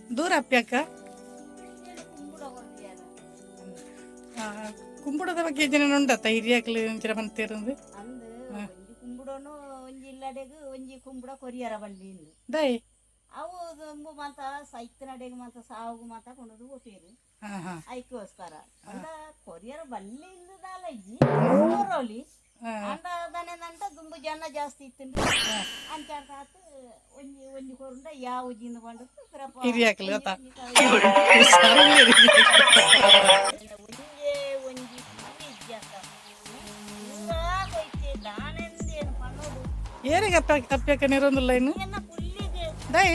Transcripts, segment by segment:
ದೂರ ಅಪ್ಪ್ಯಕ್ಕ ಕುಂಬುಡದ ಬಗ್ಗೆ ಜನ ಉಂಡತ್ತ ಹಿರಿಯಾಕ್ಲು ಒಂಚರ ಬಂತಿರಂದು ಕುಂಬುಡನು ಒಂಜಿ ಇಲ್ಲಡೆಗ್ ಒಂಜಿ ಕುಂಬುಡ ಕೊರಿಯರ ಬಳ್ಳಿಂದು ದೈ ಅವು ದುಂಬು ಮಾತ ಸೈತನಡೆಗ್ ಮಾತ ಸಾವುಗು ಮಾತ ಕೊಂಡದು ಒಟ್ಟೇರು ಐಕೋಸ್ಕರ ಅಂದ ಕೊರಿಯರ ಬಳ್ಳಿಂದು ದಾಲಜ್ಜಿ ಊರೋಲಿ ಅಂಡ ದನೆದಂಟ ದುಂಬು ಜನ ಜಾಸ್ತಿ ಇತ್ತು ಅಂಚಾಟ ಒಂಜಿ ಒಂಜಿ ಕೊರುಂಡ ಯಾವ ಜಿಂದು ಬಂಡು ಹಿರಿಯಾಕ್ಲು ಗೊತ್ತಾ ಒಂಜಿ ದಾನೆಂದೇನು ಪಣ್ಣೋಡು ಏರಿಗೆ ಅಪ್ಪ್ಯಕ್ಕ ನೀರೊಂದಿಲ್ಲ ಇನ್ನು ಪುಲ್ಲಿಗೆ ದೈ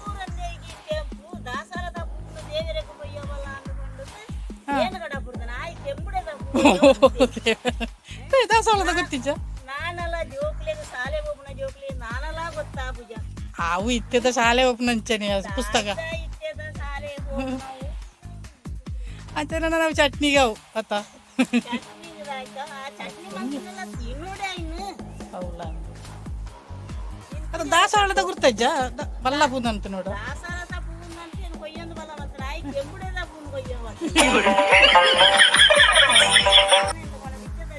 ಊರಂದೇಗಿ ಕೆಂಪು ದಾಸರದ ಪೂರ್ಣ ದೇವರಿಗೆ ಕೊಯ್ಯವಲ್ಲ ಅಂದುಕೊಂಡು ಏನು ಕಡ ಪುರ್ದನ ಆಯ್ ಕೆಂಬುಡೆದ ದಾಸವಾಳದ ಗೊತ್ತಿಜ್ಜ ನಾನಲ್ಲ ಜೋಕ್ಲಿಗೆ ಶಾಲೆ ಹೋಗ್ನ ಜೋಕ್ಲಿ ನಾನಲ್ಲ ಗೊತ್ತಾ ಪೂಜ ಅವು ಇತ್ಯದ ಶಾಲೆ ಒಪ್ಪನಂಚನೆ ಪುಸ್ತಕ ಇತ್ಯದ ಶಾಲೆ ಹೋಗ್ನವು ಅಂಚೆ ನಾವು ಚಟ್ನಿಗೆ ಅವು ಅತ್ತ ಚಟ್ನಿ ಆಯ್ತಾ ಆ ಚಟ್ನಿ ಮಂದಿನೆಲ್ಲ ತಿನ್ನೋಡೆ ಇನ್ನು ಹೌಲ್ಲ ಅದು ದಾಸವಾಳದ ಗುರ್ತಜ್ಜ ಬಲ್ಲ ಪೂದಂತ ನೋಡು ದಾಸರದ ಪೂನ್ ಅಂತ ಏನು ಕೊಯ್ಯೊಂದು ಬಲ್ಲ ಮಾತ್ರ ಆಯ್ ಕೆಂಬುಡೆದ ಪೂನ್ ಕೊಯ್ಯವ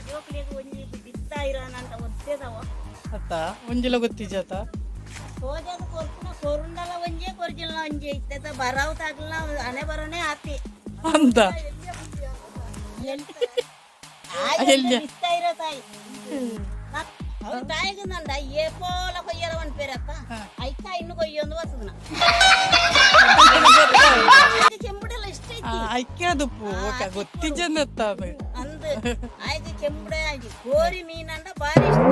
ಜೋಕ್ಲಿಗೆ ಒಂಜಿ ಬಿತ್ತಾ ಇರೋನಂತ ಒತ್ತೇದವ ಅತ್ತ ಒಂಜಿಲ ಗೊತ್ತಿಜ್ಜ ಹೋಜದ ಕೊರ್ಪುನ ಕೊರುಂಡಲ ಒಂಜೆ ಕೊರ್ಜಿಲ್ಲ ಒಂಜೆ ಇತ್ತದ ಬರಾವ್ ತಾಗಲ್ಲ ಹಣೆ ಬರೋನೆ ಆತಿ ಅಂತ ಬಿತ್ತಾ ಇರೋ ತಾಯಿ ಅವ್ರ ತಾಯಿಗೆ ನಂದ ಏಪೋಲ ಕೊಯ್ಯರ ಒಂದ್ ಪೇರತ್ತ ಐಕ ಇನ್ನು ಕೊಯ್ಯೊಂದು ಬರ್ತದನ ಕೆಂಬುಡೆಲ್ಲ ಇಷ್ಟ ಐತಿ ಐಕ್ಯದುಪ್ಪು ಗೊತ್ತಿಜ್ಜಂದತ್ತ ಅಂದ್ ಆಯ್ತು ಕೆಂಬುಡೆ ಆಯ್ತು ಕೋರಿ ಮೀನಂಡ ಬಾರಿ ಇಷ್ಟ